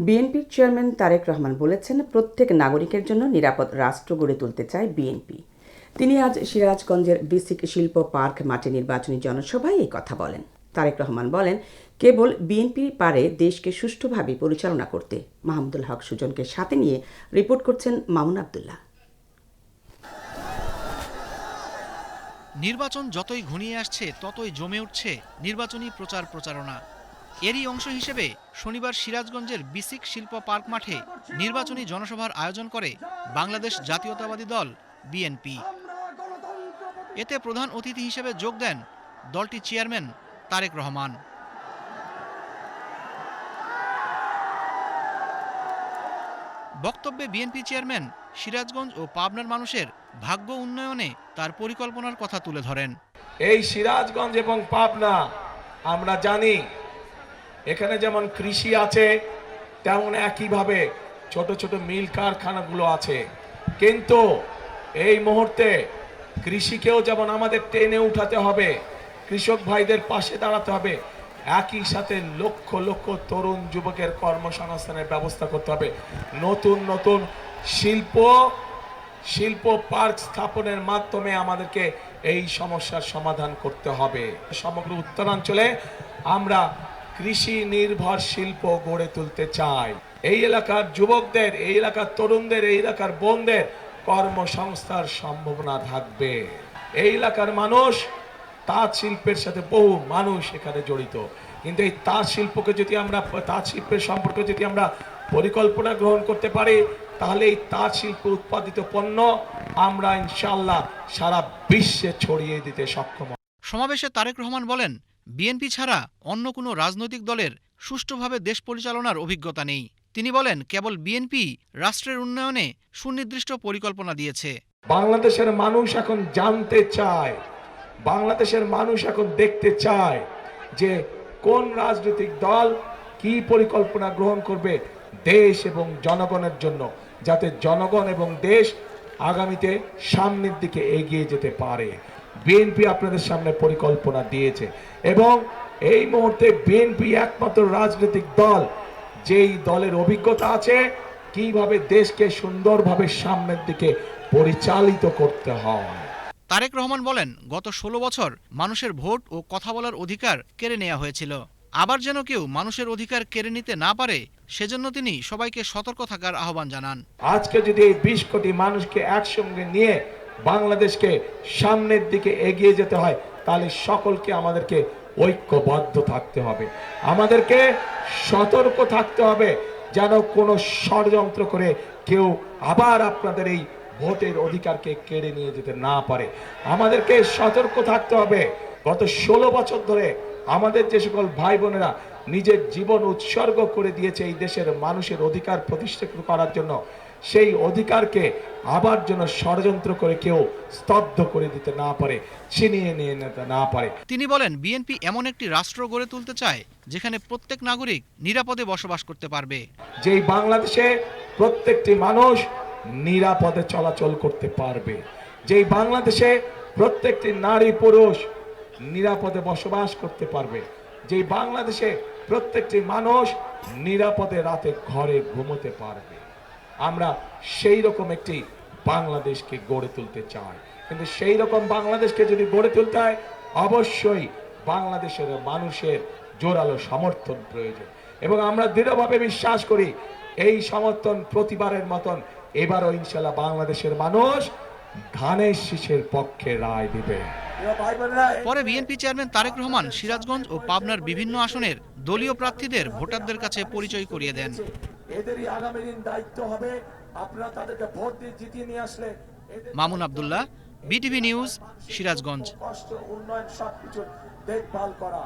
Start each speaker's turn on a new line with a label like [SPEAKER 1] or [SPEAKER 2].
[SPEAKER 1] বিএনপির চেয়ারম্যান তারেক রহমান বলেছেন, প্রত্যেক নাগরিকের জন্য নিরাপদ রাষ্ট্র গড়ে তুলতে চায় বিএনপি। তিনি আজ সিরাজগঞ্জের বিসিক শিল্প পার্ক মাঠে নির্বাচনী জনসভায় এই কথা বলেন। তারেক রহমান বলেন, কেবল বিএনপি পারে দেশকে সুষ্ঠুভাবে পরিচালনা করতে। মাহমুদুল হক সুজনকে সাথে নিয়ে রিপোর্ট করছেন মামুন আবদুল্লাহ।
[SPEAKER 2] নির্বাচন যতই ঘনিয়ে আসছে ততই জমে উঠছে নির্বাচনী প্রচারণা। এরই অংশ হিসেবে শনিবার সিরাজগঞ্জের বিসিক শিল্প পার্ক মাঠে নির্বাচনী জনসভার আয়োজন করে বাংলাদেশ জাতীয়তাবাদী দল বিএনপি। এতে প্রধান অতিথি হিসেবে যোগ দেন দলটির চেয়ারম্যান তারেক রহমান। বক্তব্যে বিএনপি চেয়ারম্যান সিরাজগঞ্জ ও পাবনার মানুষের ভাগ্য উন্নয়নে তার পরিকল্পনার কথা তুলে ধরেন।
[SPEAKER 3] এই সিরাজগঞ্জ এবং পাবনা আমরা জানি এখানে যেমন কৃষি আছে তেমন একইভাবে ছোট ছোট মিল কারখানাগুলো আছে, কিন্তু এই মুহূর্তে কৃষিকেও যেমন আমাদের টেনে উঠাতে হবে, কৃষক ভাইদের পাশে দাঁড়াতে হবে, একই সাথে লক্ষ লক্ষ তরুণ যুবকের কর্মসংস্থানের ব্যবস্থা করতে হবে। নতুন নতুন শিল্প পার্ক স্থাপনের মাধ্যমে আমাদেরকে এই সমস্যার সমাধান করতে হবে। সমগ্র উত্তরাঞ্চলে আমরা কৃষি নির্ভর শিল্প গড়ে তুলতে চাই। এই এলাকার যুবকদের, এই এলাকার তরুণদের, এই এলাকার বোনদের কর্মসংস্থার সম্ভাবনা থাকবে। এই এলাকার মানুষ তাঁত শিল্পের সাথে বহু মানুষ এখানে জড়িত, কিন্তু এই তাঁত শিল্পের সম্পর্কে যদি আমরা পরিকল্পনা গ্রহণ করতে পারি, তাহলে এই তাঁত শিল্প উৎপাদিত পণ্য আমরা ইনশাআল্লাহ সারা বিশ্বে ছড়িয়ে দিতে সক্ষম।
[SPEAKER 2] সমাবেশে তারেক রহমান বলেন, বিএনপি ছাড়া অন্য কোনো রাজনৈতিক দলের সুষ্ঠুভাবে দেশ পরিচালনার অভিজ্ঞতা নেই। তিনি বলেন, কেবল বিএনপি রাষ্ট্রের উন্নয়নে সুনির্দিষ্ট পরিকল্পনা দিয়েছে।
[SPEAKER 3] বাংলাদেশের মানুষ এখন জানতে চায়, বাংলাদেশের মানুষ এখন দেখতে চায় যে কোন রাজনৈতিক দল কি পরিকল্পনা গ্রহণ করবে দেশ এবং জনগণের জন্য, যাতে জনগণ এবং দেশ আগামীতে সামনের দিকে এগিয়ে যেতে পারে। বিএনপি আপনাদের সামনে পরিকল্পনা দিয়েছে এবং এই মুহূর্তে বিএনপি একমাত্র রাজনৈতিক দল যেই দলের অভিজ্ঞতা আছে কিভাবে দেশকে সুন্দরভাবে সামনের দিকে পরিচালিত করতে হয়।
[SPEAKER 2] তারেক রহমান বলেন, গত 16 বছর মানুষের ভোট ও কথা বলার অধিকার কেড়ে নেওয়া হয়েছিল। আবার যেন কেউ মানুষের অধিকার কেড়ে নিতে না পারে, সেজন্য তিনি সবাইকে সতর্ক থাকার আহ্বান জানান।
[SPEAKER 3] আজকে যদি এই 20 কোটি মানুষকে একসঙ্গে নিয়ে বাংলাদেশকে সামনের দিকে এগিয়ে যেতে হয়, তাহলে সকলকে আমাদেরকে ঐক্যবদ্ধ থাকতে হবে, আমাদেরকে সতর্ক থাকতে হবে, যেন কোনো ষড়যন্ত্র করে কেউ আবার আপনাদের এই ভোটের অধিকারকে কেড়ে নিয়ে যেতে না পারে। আমাদেরকে সতর্ক থাকতে হবে। গত 16 বছর ধরে আমাদের যে সকল ভাই বোনেরা নিজের জীবন উৎসর্গ করে দিয়েছে এই দেশের মানুষের অধিকার প্রতিষ্ঠিত করার জন্য, সেই অধিকারকে আবার যেন ষড়যন্ত্র করে কেউ স্তব্ধ করে দিতে না পারে, ছিনিয়ে নিয়ে নিতে না পারে।
[SPEAKER 2] তিনি বলেন, বিএনপি এমন একটি রাষ্ট্র গড়ে তুলতে চায় যেখানে প্রত্যেক নাগরিক নিরাপদে বসবাস করতে পারবে,
[SPEAKER 3] যেই বাংলাদেশে প্রত্যেকটি মানুষ নিরাপদে চলাচল করতে পারবে, যেই বাংলাদেশে প্রত্যেকটি নারী পুরুষ নিরাপদে বসবাস করতে পারবে, যেই বাংলাদেশে প্রত্যেকটি মানুষ নিরাপদে রাতে ঘরে ঘুমোতে পারবে। আমরা সেই রকম একটি বাংলাদেশকে গড়ে তুলতে চাই, কিন্তু সেই রকম বাংলাদেশকে যদি গড়ে তুলতে হয়, অবশ্যই বাংলাদেশের মানুষের জোরালো সমর্থন প্রয়োজন এবং আমরা দৃঢ়ভাবে বিশ্বাস করি এই সমর্থন প্রতিবারের মতন এবারও ইনশাআল্লাহ বাংলাদেশের মানুষ ধানের শীষের পক্ষে রায় দিবে।
[SPEAKER 2] পরে বিএনপি চেয়ারম্যান তারেক রহমান সিরাজগঞ্জ ও পাবনার বিভিন্ন আসনের দলীয় প্রার্থীদের ভোটারদের কাছে পরিচয় করিয়ে দেন।
[SPEAKER 3] এদেরই আগামী দিন দায়িত্ব হবে, আপনারা তাদেরকে ভোট দিয়ে জিতিয়ে নিয়ে আসলে।
[SPEAKER 2] Mamun Abdullah, BTV news, Sirajganj.
[SPEAKER 3] উন্নয়ন সবকিছু দেখভাল করা।